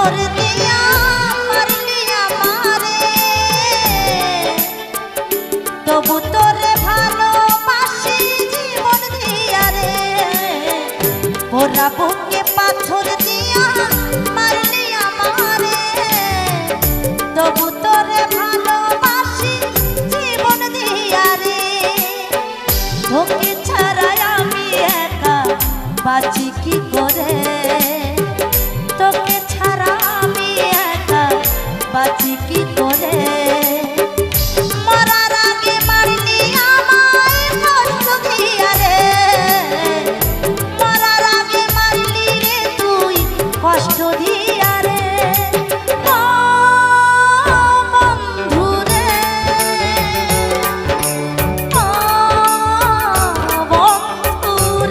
পাথর দিয়া মারলি আমারে, তবু তোরে ভালোবাসি জীবন দিয়া রে। ওরা বুকে পাথর দিয়া মারলি আমারে, তবু তোরে ভালোবাসি জীবন দিয়া রে। তোকে ছাড়া আমি একা বাঁচি কি করে।